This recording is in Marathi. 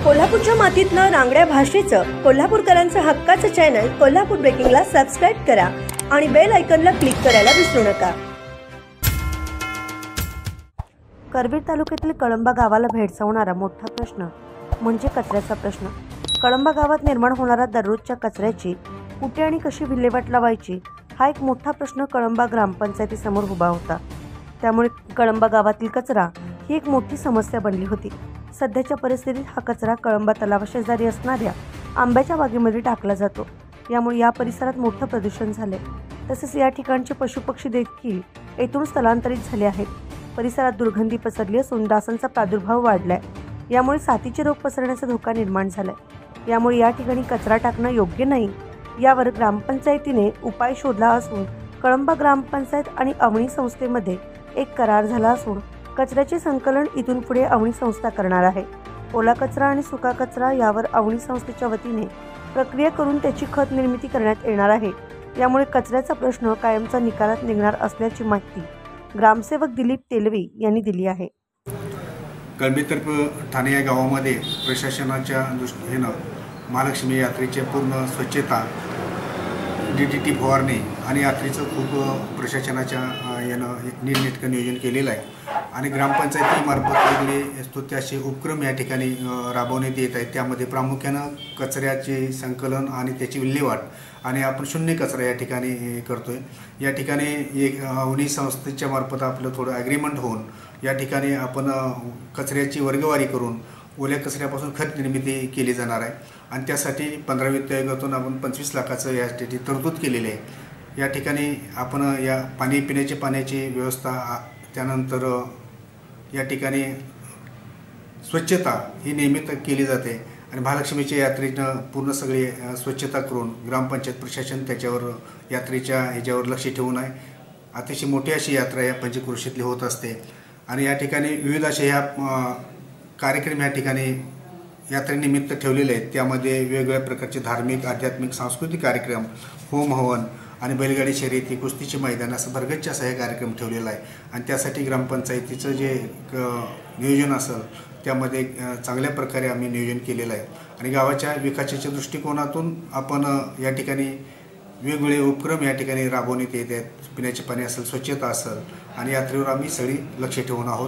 कोल्हापूरच्या मातीतनं रांगड्या भाषेचं कोल्हापूरकरांचं हक्काचं चॅनल कोल्हापूर ब्रेकिंगला सबस्क्राइब करा आणि बेल आयकॉनला क्लिक करायला विसरू नका। करवीर तालुक्यातील कळंबा गावाला भेडसावणारा मोठा प्रश्न म्हणजे कचऱ्याचा प्रश्न। कळंबा गावात निर्माण होणारा दररोजच्या कचऱ्याची कुठे आणि कशी विल्हेवाट लावायची हा एक मोठा प्रश्न कळंबा ग्रामपंचायतीसमोर उभा होता। त्यामुळे कळंबा गावातील कचरा ही एक मोठी समस्या बनली होती। सध्याच्या परिस्थितीत हा कचरा कळंबा तलावाशेजारी असणाऱ्या आंब्याच्या बागेमध्ये टाकला जातो। यामुळे या परिसरात मोठं प्रदूषण झाले। तसेच या ठिकाणचे पशुपक्षी देखील येथून स्थलांतरित झाले आहेत। परिसरात दुर्गंधी पसरली असून डासांचा प्रादुर्भाव वाढलाय। यामुळे साथीचे रोग पसरण्याचा धोका निर्माण झालाय। यामुळे या ठिकाणी कचरा टाकणं योग्य नाही, यावर ग्रामपंचायतीने उपाय शोधला असून कळंबा ग्रामपंचायत आणि अवनी संस्थेमध्ये एक करार झाला असून कचऱ्याचे संकलन इथून पुढे अवनी संस्था करणार आहे। ओला कचरा आणि सुका कचरा यावर अवनी संस्थेच्या वतीने प्रक्रिया करून त्याची खत निर्मिती करण्यात येणार आहे। यामुळे कचऱ्याचा प्रश्न कायमचा निकालात निघणार असल्याची माहिती ग्रामसेवक दिलीप तेलवी यांनी दिली आहे। कळंबीतर्फ ठाणे या गावामध्ये प्रशासनाच्या दृष्टीने महालक्ष्मी यात्रेची पूर्ण स्वच्छता, DDT फवारणी आणि यात्रेचं खूप प्रशासनाच्या यानं नीटनेटकं नियोजन केलेलं आहे आणि ग्रामपंचायतीमार्फत वेगवेगळे स्तुत्य असे उपक्रम या ठिकाणी राबवण्यात येत आहेत। त्यामध्ये प्रामुख्यानं कचऱ्याचे संकलन आणि त्याची विल्हेवाट आणि आपण शून्य कचरा या ठिकाणी करतोय। या ठिकाणी एक अवनी संस्थेच्या मार्फत आपलं थोडं ॲग्रीमेंट होऊन या ठिकाणी आपण कचऱ्याची वर्गवारी करून ओल्या कचऱ्यापासून खत निर्मिती केली जाणार आहे आणि त्यासाठी 15 वित्त आयोगातून आपण 25 लाखाचं यासाठी तरतूद केलेली आहे। या ठिकाणी आपण या पिण्याच्या पाण्याची व्यवस्था, त्यानंतर या ठिकाणी स्वच्छता ही नियमित केली जाते आणि महालक्ष्मीच्या यात्रेनं पूर्ण सगळी स्वच्छता करून ग्रामपंचायत प्रशासन त्याच्यावर यात्रेच्या ह्याच्यावर लक्ष ठेवून आहे। अतिशय मोठी अशी यात्रा या पंचक्रोशीतली होत असते आणि या ठिकाणी विविध अशा ह्या कार्यक्रम या ठिकाणी यात्रेनिमित्त ठेवलेले आहेत। त्यामध्ये वेगवेगळ्या प्रकारचे धार्मिक, आध्यात्मिक, सांस्कृतिक कार्यक्रम, होम हवन आणि बैलगाडी शर्यती, कुस्तीचे मैदान असं भरगच्च असा हे कार्यक्रम ठेवलेला आहे आणि त्यासाठी ग्रामपंचायतीचं जे नियोजन असेल त्यामध्ये चांगल्या प्रकारे आम्ही नियोजन केलेलं आहे आणि गावाच्या विकासाच्या दृष्टिकोनातून आपण या ठिकाणी वेगवेगळे उपक्रम या ठिकाणी राबवण्यात येत आहेत। पिण्याचे पाणी असेल, स्वच्छता असेल आणि यात्रेवर आम्ही सगळी लक्ष ठेवून आहोत।